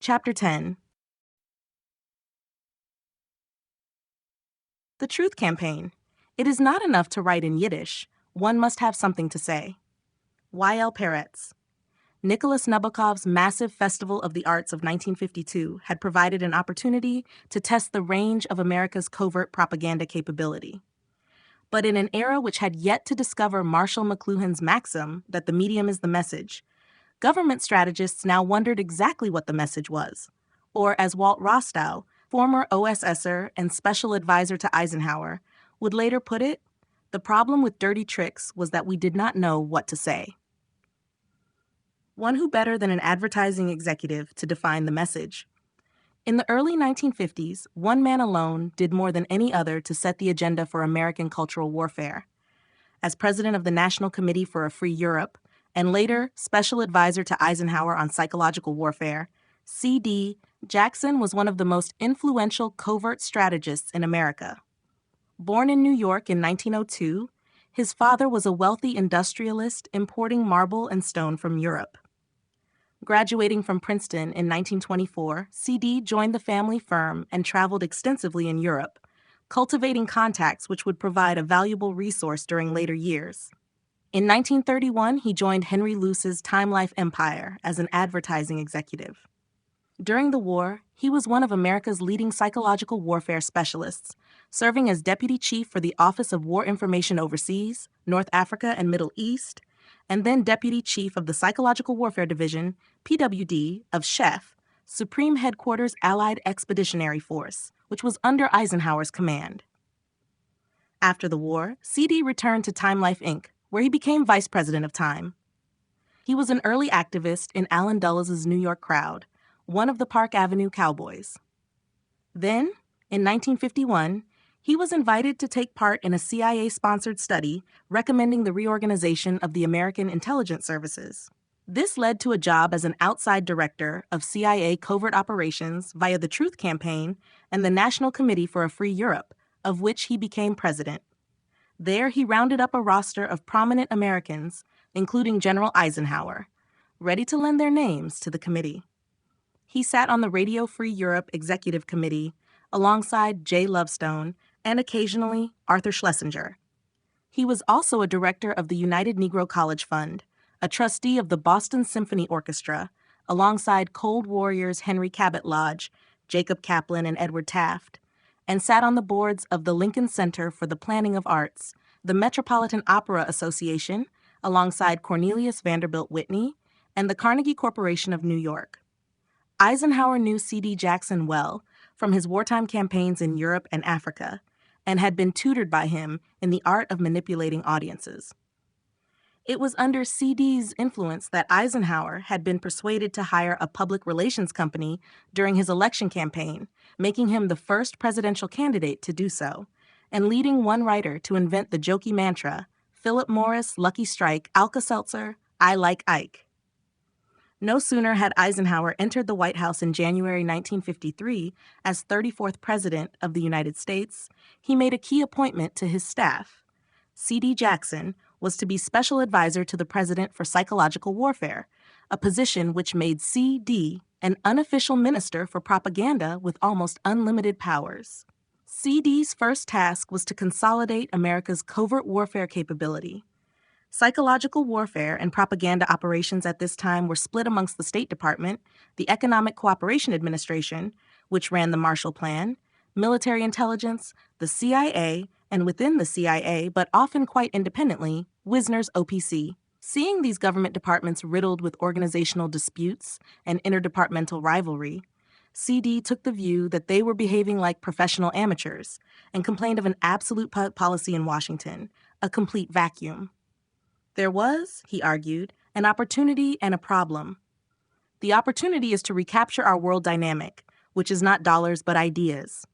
Chapter 10. The Truth Campaign. It is not enough to write in Yiddish. One must have something to say. Y.L. Peretz. Nicholas Nabokov's massive Festival of the Arts of 1952 had provided an opportunity to test the range of America's covert propaganda capability. But in an era which had yet to discover Marshall McLuhan's maxim that the medium is the message, government strategists now wondered exactly what the message was. Or, as Walt Rostow, former OSSer and special advisor to Eisenhower, would later put it, the problem with dirty tricks was that we did not know what to say. One who better than an advertising executive to define the message. In the early 1950s, one man alone did more than any other to set the agenda for American cultural warfare. As president of the National Committee for a Free Europe, and later special advisor to Eisenhower on psychological warfare, C.D. Jackson was one of the most influential covert strategists in America. Born in New York in 1902, his father was a wealthy industrialist importing marble and stone from Europe. Graduating from Princeton in 1924, C.D. joined the family firm and traveled extensively in Europe, cultivating contacts which would provide a valuable resource during later years. In 1931, he joined Henry Luce's Time Life Empire as an advertising executive. During the war, he was one of America's leading psychological warfare specialists, serving as deputy chief for the Office of War Information Overseas, North Africa and Middle East, and then deputy chief of the Psychological Warfare Division, PWD, of SHEF, Supreme Headquarters Allied Expeditionary Force, which was under Eisenhower's command. After the war, C.D. returned to Time Life Inc., where he became vice president of Time. He was an early activist in Allen Dulles' New York crowd, one of the Park Avenue Cowboys. Then, in 1951, he was invited to take part in a CIA-sponsored study recommending the reorganization of the American intelligence services. This led to a job as an outside director of CIA covert operations via the Truth Campaign and the National Committee for a Free Europe, of which he became president. There, he rounded up a roster of prominent Americans, including General Eisenhower, ready to lend their names to the committee. He sat on the Radio Free Europe Executive Committee alongside Jay Lovestone and occasionally Arthur Schlesinger. He was also a director of the United Negro College Fund, a trustee of the Boston Symphony Orchestra, alongside Cold Warriors Henry Cabot Lodge, Jacob Kaplan, and Edward Taft, and sat on the boards of the Lincoln Center for the Planning of Arts, the Metropolitan Opera Association, alongside Cornelius Vanderbilt Whitney, and the Carnegie Corporation of New York. Eisenhower knew C.D. Jackson well from his wartime campaigns in Europe and Africa, and had been tutored by him in the art of manipulating audiences. It was under C.D.'s influence that Eisenhower had been persuaded to hire a public relations company during his election campaign, making him the first presidential candidate to do so, and leading one writer to invent the jokey mantra, Philip Morris, Lucky Strike, Alka-Seltzer, I like Ike. No sooner had Eisenhower entered the White House in January 1953 as 34th President of the United States, he made a key appointment to his staff. C.D. Jackson was to be special advisor to the President for psychological warfare, a position which made C.D. an unofficial minister for propaganda with almost unlimited powers. C.D.'s first task was to consolidate America's covert warfare capability. Psychological warfare and propaganda operations at this time were split amongst the State Department, the Economic Cooperation Administration, which ran the Marshall Plan, military intelligence, the CIA, and within the CIA, but often quite independently, Wisner's OPC. Seeing these government departments riddled with organizational disputes and interdepartmental rivalry, C.D. took the view that they were behaving like professional amateurs and complained of an absolute policy in Washington, a complete vacuum. There was, he argued, an opportunity and a problem. The opportunity is to recapture our world dynamic, which is not dollars but ideas.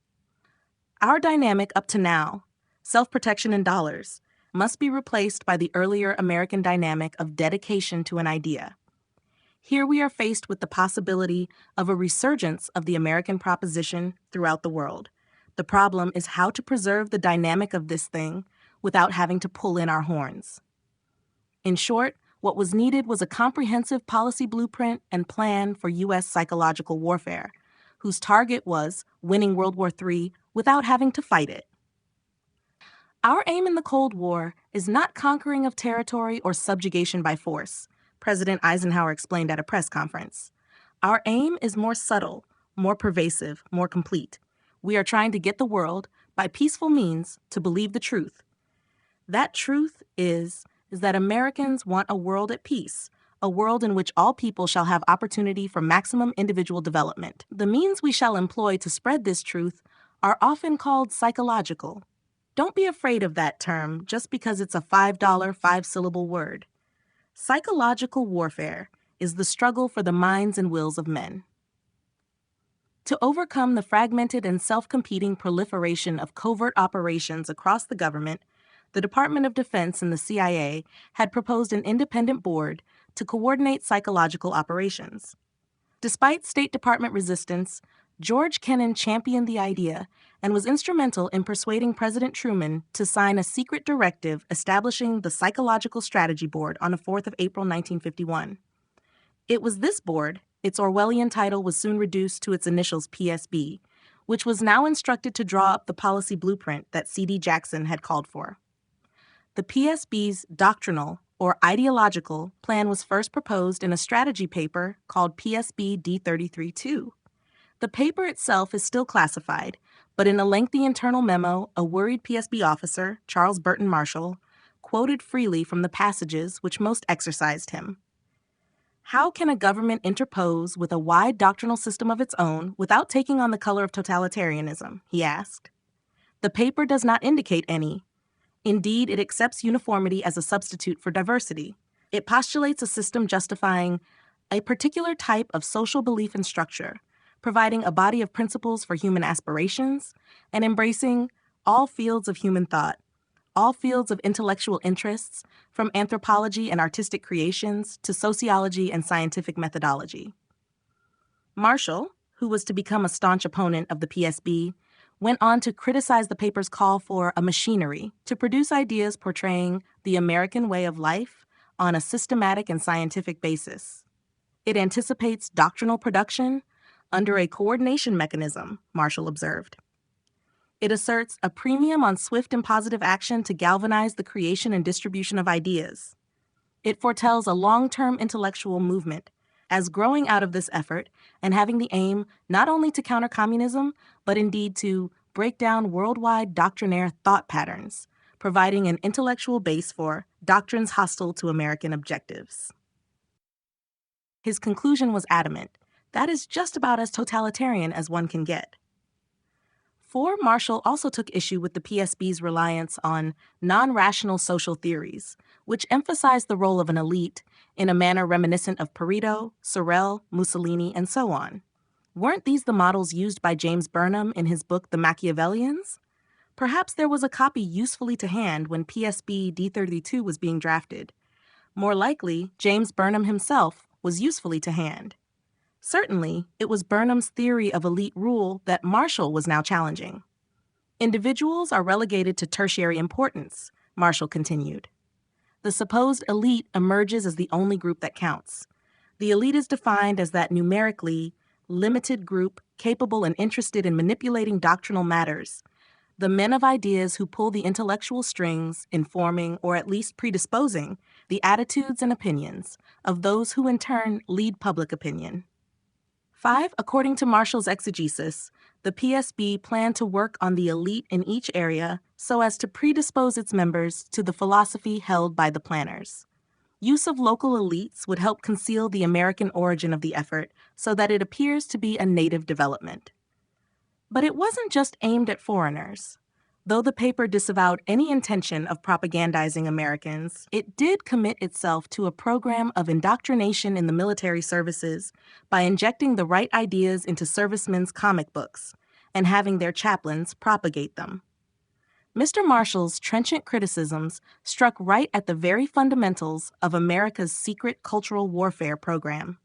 Our dynamic up to now, self-protection in dollars, must be replaced by the earlier American dynamic of dedication to an idea. Here we are faced with the possibility of a resurgence of the American proposition throughout the world. The problem is how to preserve the dynamic of this thing without having to pull in our horns. In short, What was needed was a comprehensive policy blueprint and plan for U.S. psychological warfare, whose target was winning World War III without having to fight it. Our aim in the Cold War is not conquering of territory or subjugation by force, President Eisenhower explained at a press conference. Our aim is more subtle, more pervasive, more complete. We are trying to get the world, by peaceful means, to believe the truth. That truth is that Americans want a world at peace, a world in which all people shall have opportunity for maximum individual development. The means we shall employ to spread this truth are often called psychological. Don't be afraid of that term just because it's a $5 five-syllable word. Psychological warfare is the struggle for the minds and wills of men. To overcome the fragmented and self-competing proliferation of covert operations across the government, the Department of Defense and the CIA had proposed an independent board to coordinate psychological operations. Despite State Department resistance, George Kennan championed the idea and was instrumental in persuading President Truman to sign a secret directive establishing the Psychological Strategy Board on the 4th of April 1951. It was this board, its Orwellian title was soon reduced to its initials PSB, which was now instructed to draw up the policy blueprint that C.D. Jackson had called for. The PSB's doctrinal, or ideological, plan was first proposed in a strategy paper called PSB D33-2. The paper itself is still classified, but in a lengthy internal memo, a worried PSB officer, Charles Burton Marshall, quoted freely from the passages which most exercised him. How can a government interpose with a wide doctrinal system of its own without taking on the color of totalitarianism, he asked. The paper does not indicate any. Indeed, it accepts uniformity as a substitute for diversity. It postulates a system justifying a particular type of social belief and structure, providing a body of principles for human aspirations, and embracing all fields of human thought, all fields of intellectual interests, from anthropology and artistic creations to sociology and scientific methodology. Marshall, who was to become a staunch opponent of the PSB, went on to criticize the paper's call for a machinery to produce ideas portraying the American way of life on a systematic and scientific basis. It anticipates doctrinal production under a coordination mechanism, Marshall observed. It asserts a premium on swift and positive action to galvanize the creation and distribution of ideas. It foretells a long-term intellectual movement, as growing out of this effort and having the aim not only to counter communism, but indeed to break down worldwide doctrinaire thought patterns, providing an intellectual base for doctrines hostile to American objectives. His conclusion was adamant. That is just about as totalitarian as one can get. Marshall also took issue with the PSB's reliance on non-rational social theories, which emphasized the role of an elite in a manner reminiscent of Pareto, Sorel, Mussolini, and so on. Weren't these the models used by James Burnham in his book The Machiavellians? Perhaps there was a copy usefully to hand when PSB D32 was being drafted. More likely, James Burnham himself was usefully to hand. Certainly, it was Burnham's theory of elite rule that Marshall was now challenging. Individuals are relegated to tertiary importance, Marshall continued. The supposed elite emerges as the only group that counts. The elite is defined as that numerically limited group capable and interested in manipulating doctrinal matters, the men of ideas who pull the intellectual strings, informing or at least predisposing the attitudes and opinions of those who in turn lead public opinion. 5. According to Marshall's exegesis, the PSB planned to work on the elite in each area so as to predispose its members to the philosophy held by the planners. Use of local elites would help conceal the American origin of the effort so that it appears to be a native development. But it wasn't just aimed at foreigners. Though the paper disavowed any intention of propagandizing Americans, it did commit itself to a program of indoctrination in the military services by injecting the right ideas into servicemen's comic books and having their chaplains propagate them. Mr. Marshall's trenchant criticisms struck right at the very fundamentals of America's secret cultural warfare program.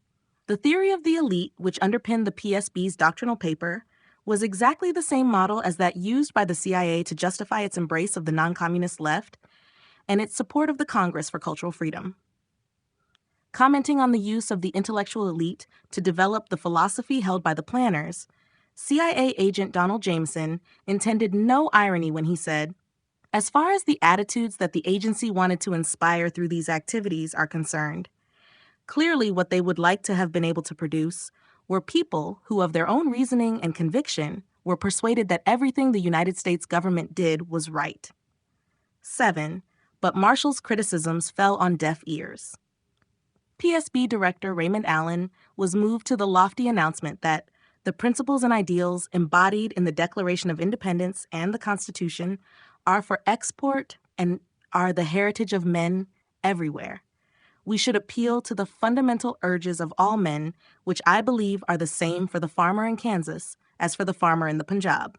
The theory of the elite, which underpinned the PSB's doctrinal paper, was exactly the same model as that used by the CIA to justify its embrace of the non-communist left and its support of the Congress for Cultural Freedom. Commenting on the use of the intellectual elite to develop the philosophy held by the planners, CIA agent Donald Jameson intended no irony when he said, "As far as the attitudes that the agency wanted to inspire through these activities are concerned, clearly what they would like to have been able to produce were people who, of their own reasoning and conviction, were persuaded that everything the United States government did was right." 7. But Marshall's criticisms fell on deaf ears. PSB Director Raymond Allen was moved to the lofty announcement that the principles and ideals embodied in the Declaration of Independence and the Constitution are for export and are the heritage of men everywhere. We should appeal to the fundamental urges of all men, which I believe are the same for the farmer in Kansas as for the farmer in the Punjab.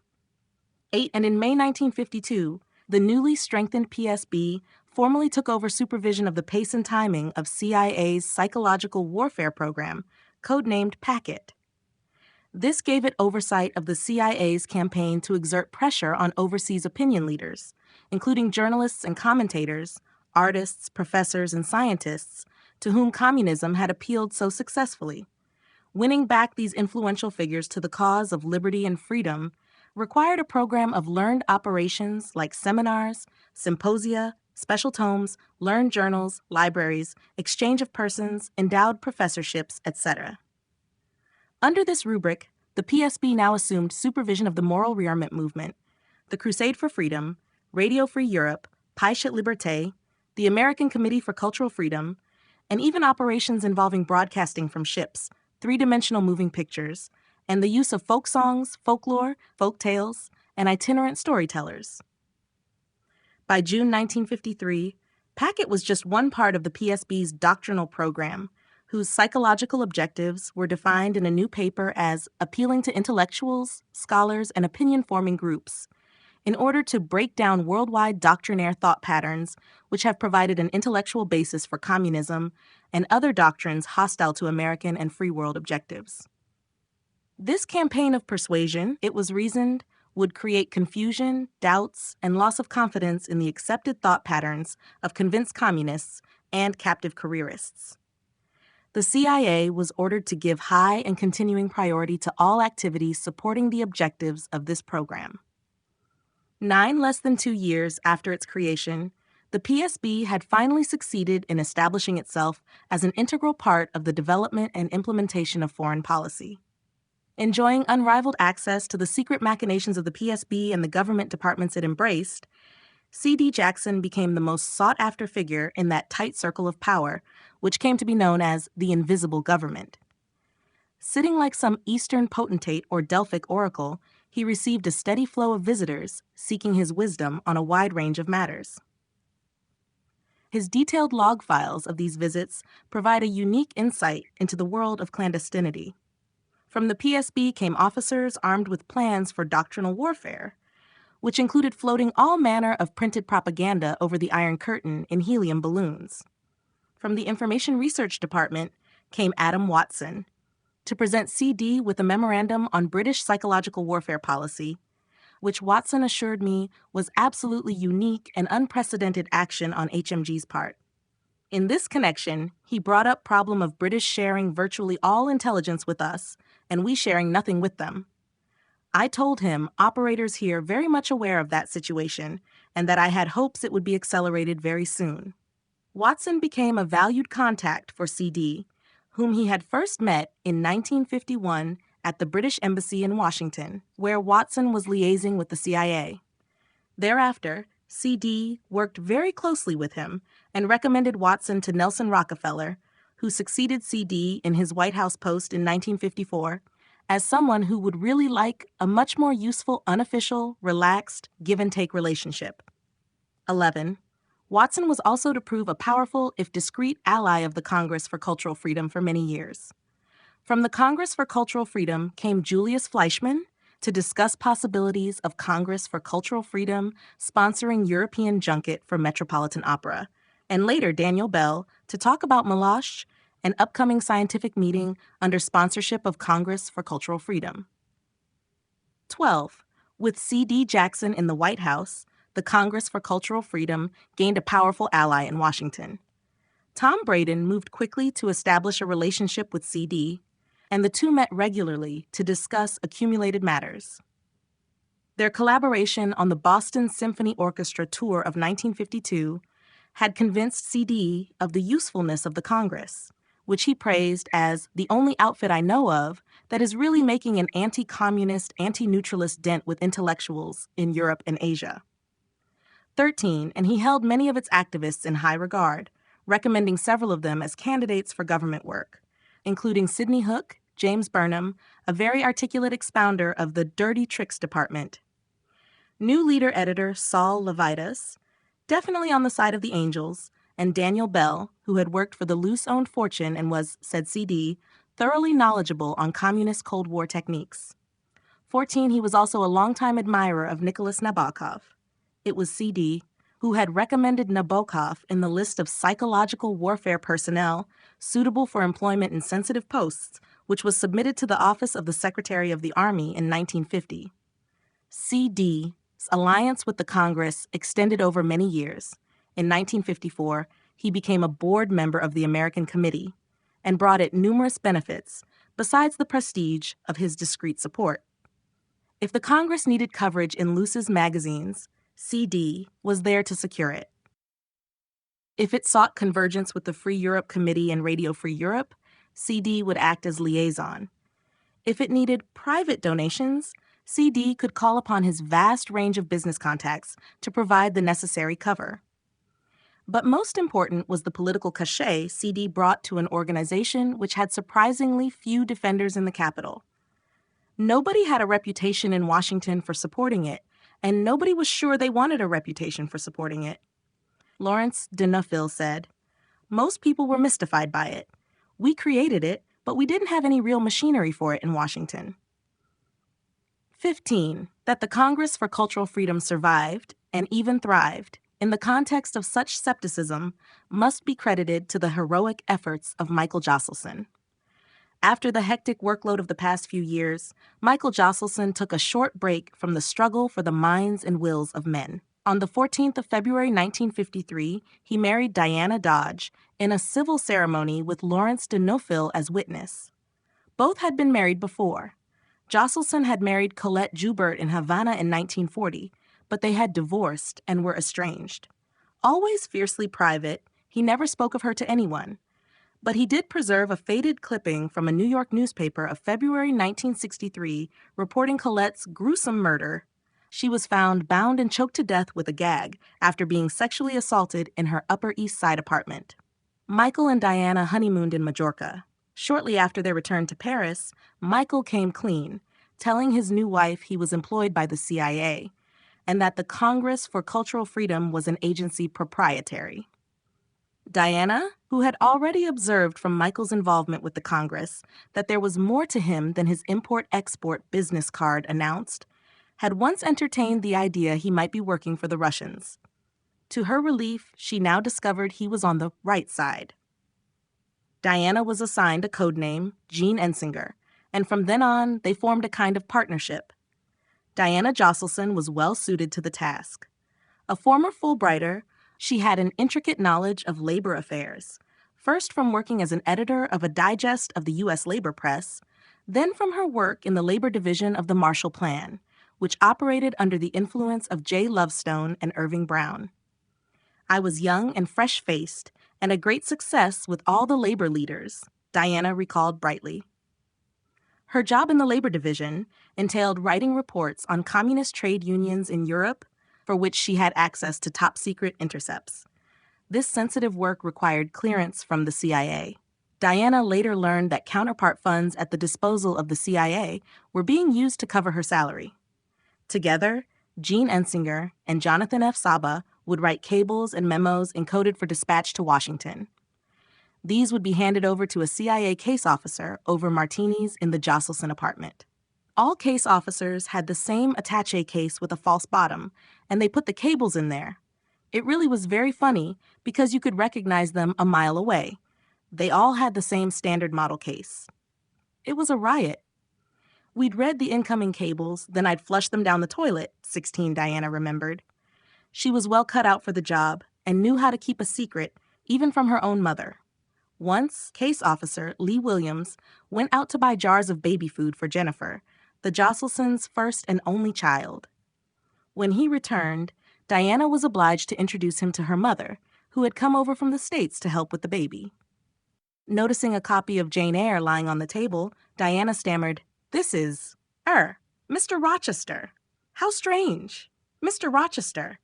8. And in May 1952, the newly strengthened PSB formally took over supervision of the pace and timing of CIA's psychological warfare program, codenamed Packet. This gave it oversight of the CIA's campaign to exert pressure on overseas opinion leaders, including journalists and commentators, artists, professors, and scientists, to whom communism had appealed so successfully. Winning back these influential figures to the cause of liberty and freedom required a program of learned operations like seminars, symposia, special tomes, learned journals, libraries, exchange of persons, endowed professorships, etc. Under this rubric, the PSB now assumed supervision of the moral rearmament movement, the Crusade for Freedom, Radio Free Europe, Pichet Liberté, the American Committee for Cultural Freedom, and even operations involving broadcasting from ships, three-dimensional moving pictures, and the use of folk songs, folklore, folk tales, and itinerant storytellers. By June 1953, Packet was just one part of the PSB's doctrinal program, whose psychological objectives were defined in a new paper as appealing to intellectuals, scholars, and opinion-forming groups, in order to break down worldwide doctrinaire thought patterns which have provided an intellectual basis for communism and other doctrines hostile to American and free world objectives. This campaign of persuasion, it was reasoned, would create confusion, doubts, and loss of confidence in the accepted thought patterns of convinced communists and captive careerists. The CIA was ordered to give high and continuing priority to all activities supporting the objectives of this program. 9 less than 2 years after its creation, the PSB had finally succeeded in establishing itself as an integral part of the development and implementation of foreign policy. Enjoying unrivaled access to the secret machinations of the PSB and the government departments it embraced, C.D. Jackson became the most sought-after figure in that tight circle of power, which came to be known as the Invisible Government. Sitting like some Eastern potentate or Delphic oracle, he received a steady flow of visitors seeking his wisdom on a wide range of matters. His detailed log files of these visits provide a unique insight into the world of clandestinity. From the PSB came officers armed with plans for doctrinal warfare, which included floating all manner of printed propaganda over the Iron Curtain in helium balloons. From the Information Research Department came Adam Watson to present CD with a memorandum on British psychological warfare policy, which Watson assured me was absolutely unique and unprecedented action on HMG's part. In this connection, he brought up problem of British sharing virtually all intelligence with us and we sharing nothing with them. I told him operators here very much aware of that situation and that I had hopes it would be accelerated very soon. Watson became a valued contact for CD, whom he had first met in 1951 at the British Embassy in Washington, where Watson was liaising with the CIA. Thereafter, CD worked very closely with him and recommended Watson to Nelson Rockefeller, who succeeded CD in his White House post in 1954, as someone who would really like a much more useful, unofficial, relaxed, give-and-take relationship. 11. Watson was also to prove a powerful, if discreet, ally of the Congress for Cultural Freedom for many years. From the Congress for Cultural Freedom came Julius Fleischmann to discuss possibilities of Congress for Cultural Freedom sponsoring European junket for Metropolitan Opera, and later Daniel Bell to talk about Meloche, an upcoming scientific meeting under sponsorship of Congress for Cultural Freedom. 12. With C.D. Jackson in the White House, the Congress for Cultural Freedom gained a powerful ally in Washington. Tom Braden moved quickly to establish a relationship with CD, and the two met regularly to discuss accumulated matters. Their collaboration on the Boston Symphony Orchestra tour of 1952 had convinced CD of the usefulness of the Congress, which he praised as the only outfit I know of that is really making an anti-communist, anti-neutralist dent with intellectuals in Europe and Asia. 13, and he held many of its activists in high regard, recommending several of them as candidates for government work, including Sidney Hook, James Burnham, a very articulate expounder of the dirty tricks department. New leader editor Saul Levitas, definitely on the side of the angels, and Daniel Bell, who had worked for the loose-owned Fortune and was, said CD, thoroughly knowledgeable on communist Cold War techniques. 14, he was also a longtime admirer of Nicholas Nabokov. It was CD who had recommended Nabokov in the list of psychological warfare personnel suitable for employment in sensitive posts, which was submitted to the office of the Secretary of the Army in 1950. CD's alliance with the Congress extended over many years. In 1954, he became a board member of the American Committee and brought it numerous benefits, besides the prestige of his discreet support. If the Congress needed coverage in Luce's magazines, CD was there to secure it. If it sought convergence with the Free Europe Committee and Radio Free Europe, CD would act as liaison. If it needed private donations, CD could call upon his vast range of business contacts to provide the necessary cover. But most important was the political cachet CD brought to an organization which had surprisingly few defenders in the Capitol. Nobody had a reputation in Washington for supporting it, and nobody was sure they wanted a reputation for supporting it. Lawrence de Neufville said, "Most people were mystified by it. We created it, but we didn't have any real machinery for it in Washington." 15, that the Congress for Cultural Freedom survived, and even thrived, in the context of such skepticism, must be credited to the heroic efforts of Michael Josselson. After the hectic workload of the past few years, Michael Josselson took a short break from the struggle for the minds and wills of men. On the 14th of February 1953, he married Diana Dodge in a civil ceremony with Lawrence de Neufville as witness. Both had been married before. Josselson had married Colette Joubert in Havana in 1940, but they had divorced and were estranged. Always fiercely private, he never spoke of her to anyone. But he did preserve a faded clipping from a New York newspaper of February 1963 reporting Colette's gruesome murder. She was found bound and choked to death with a gag after being sexually assaulted in her Upper East Side apartment. Michael and Diana honeymooned in Majorca. Shortly after their return to Paris, Michael came clean, telling his new wife he was employed by the CIA and that the Congress for Cultural Freedom was an agency proprietary. Diana, who had already observed from Michael's involvement with the Congress that there was more to him than his import-export business card announced, had once entertained the idea he might be working for the Russians. To her relief, she now discovered he was on the right side. Diana was assigned a code name, Jean Ensinger, and from then on, they formed a kind of partnership. Diana Josselson was well suited to the task. A former Fulbrighter, she had an intricate knowledge of labor affairs, first from working as an editor of a digest of the U.S. labor press, then from her work in the labor division of the Marshall Plan, which operated under the influence of J. Lovestone and Irving Brown. "I was young and fresh-faced, and a great success with all the labor leaders," Diana recalled brightly. Her job in the labor division entailed writing reports on communist trade unions in Europe, for which she had access to top-secret intercepts. This sensitive work required clearance from the CIA. Diana later learned that counterpart funds at the disposal of the CIA were being used to cover her salary. Together, Jean Ensinger and Jonathan F. Saba would write cables and memos encoded for dispatch to Washington. These would be handed over to a CIA case officer over martinis in the Josselson apartment. All case officers had the same attaché case with a false bottom, and they put the cables in there. It really was very funny because you could recognize them a mile away. They all had the same standard model case. It was a riot. We'd read the incoming cables, then I'd flush them down the toilet, 16 Diana remembered. She was well cut out for the job and knew how to keep a secret, even from her own mother. Once, case officer Lee Williams went out to buy jars of baby food for Jennifer, the Jocelsons' first and only child. When he returned, Diana was obliged to introduce him to her mother, who had come over from the States to help with the baby. Noticing a copy of Jane Eyre lying on the table, Diana stammered, "This is, Mr. Rochester. How strange. Mr. Rochester."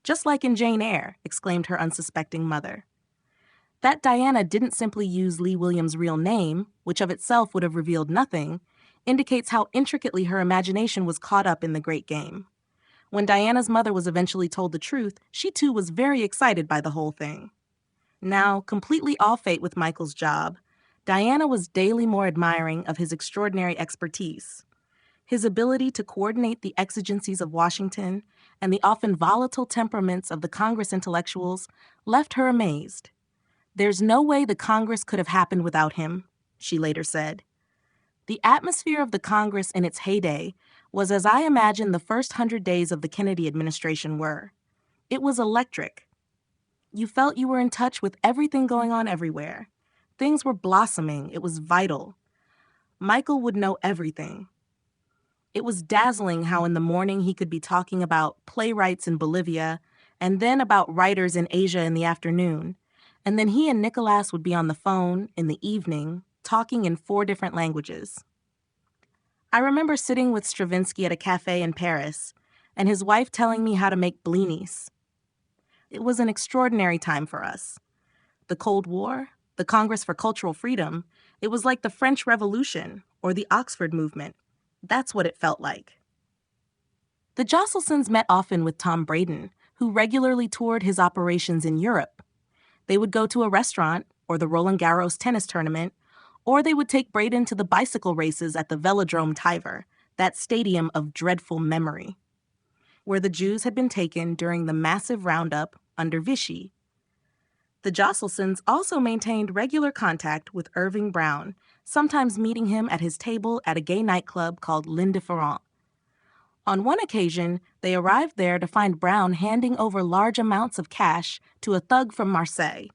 "Just like in Jane Eyre," exclaimed her unsuspecting mother. That Diana didn't simply use Lee Williams' real name, which of itself would have revealed nothing, indicates how intricately her imagination was caught up in the great game. When Diana's mother was eventually told the truth, she too was very excited by the whole thing. Now, completely off fate with Michael's job, Diana was daily more admiring of his extraordinary expertise. His ability to coordinate the exigencies of Washington and the often volatile temperaments of the Congress intellectuals left her amazed. "There's no way the Congress could have happened without him," she later said. The atmosphere of the Congress in its heyday was as I imagine the first 100 days of the Kennedy administration were. It was electric. You felt you were in touch with everything going on everywhere. Things were blossoming. It was vital. Michael would know everything. It was dazzling how in the morning he could be talking about playwrights in Bolivia, and then about writers in Asia in the afternoon, and then he and Nicholas would be on the phone in the evening, talking in 4 different languages. I remember sitting with Stravinsky at a cafe in Paris, and his wife telling me how to make blinis. It was an extraordinary time for us. The Cold War, the Congress for Cultural Freedom, it was like the French Revolution or the Oxford Movement. That's what it felt like. The Jocelsons met often with Tom Braden, who regularly toured his operations in Europe. They would go to a restaurant or the Roland Garros tennis tournament, or they would take Braden to the bicycle races at the Velodrome Tiver, that stadium of dreadful memory, where the Jews had been taken during the massive roundup under Vichy. The Jocelsons also maintained regular contact with Irving Brown, sometimes meeting him at his table at a gay nightclub called L'Indifferent. On one occasion, they arrived there to find Brown handing over large amounts of cash to a thug from Marseille.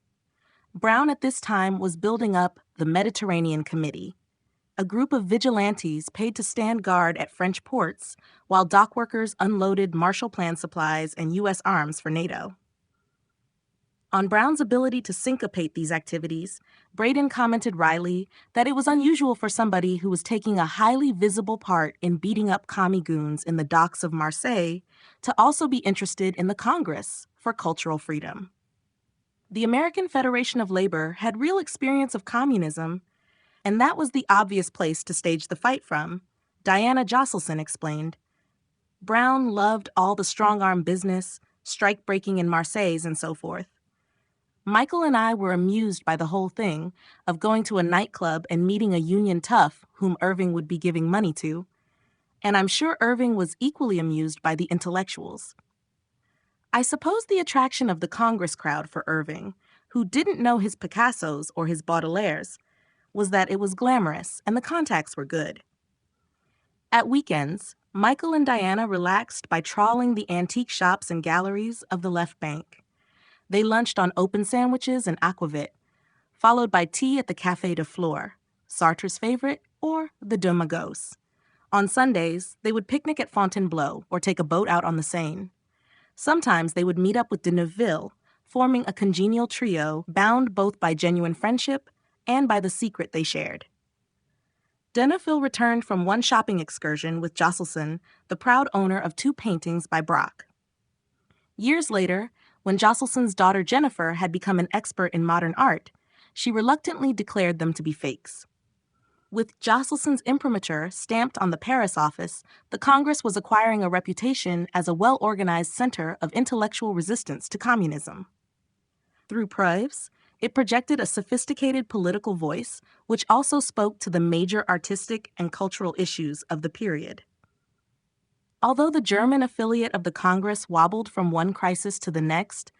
Brown at this time was building up the Mediterranean Committee, a group of vigilantes paid to stand guard at French ports while dockworkers unloaded Marshall Plan supplies and U.S. arms for NATO. On Brown's ability to syncopate these activities, Braden commented wryly that it was unusual for somebody who was taking a highly visible part in beating up commie goons in the docks of Marseille to also be interested in the Congress for Cultural Freedom. The American Federation of Labor had real experience of communism, and that was the obvious place to stage the fight from, Diana Jochelson explained. Brown loved all the strong-arm business, strike-breaking in Marseille, and so forth. Michael and I were amused by the whole thing of going to a nightclub and meeting a union tough whom Irving would be giving money to, and I'm sure Irving was equally amused by the intellectuals. I suppose the attraction of the Congress crowd for Irving, who didn't know his Picassos or his Baudelaires, was that it was glamorous and the contacts were good. At weekends, Michael and Diana relaxed by trawling the antique shops and galleries of the left bank. They lunched on open sandwiches and aquavit, followed by tea at the Café de Flore, Sartre's favorite, or the Deux Magots. On Sundays, they would picnic at Fontainebleau or take a boat out on the Seine. Sometimes they would meet up with de Neufville, forming a congenial trio bound both by genuine friendship and by the secret they shared. De Neufville returned from one shopping excursion with Jochelson, the proud owner of 2 paintings by Braque. Years later, when Jochelson's daughter Jennifer had become an expert in modern art, she reluctantly declared them to be fakes. With Jochelson's imprimatur stamped on the Paris office, the Congress was acquiring a reputation as a well-organized center of intellectual resistance to communism. Through preuves, it projected a sophisticated political voice, which also spoke to the major artistic and cultural issues of the period. Although the German affiliate of the Congress wobbled from one crisis to the next,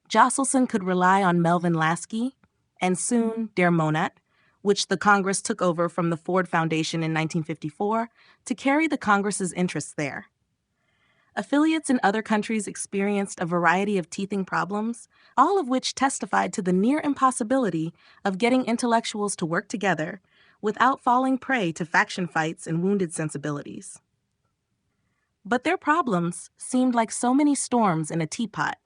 Jochelson could rely on Melvin Lasky, and soon Der Monat, which the Congress took over from the Ford Foundation in 1954, to carry the Congress's interests there. Affiliates in other countries experienced a variety of teething problems, all of which testified to the near impossibility of getting intellectuals to work together without falling prey to faction fights and wounded sensibilities. But their problems seemed like so many storms in a teapot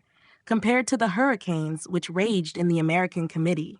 compared to the hurricanes which raged in the American Committee.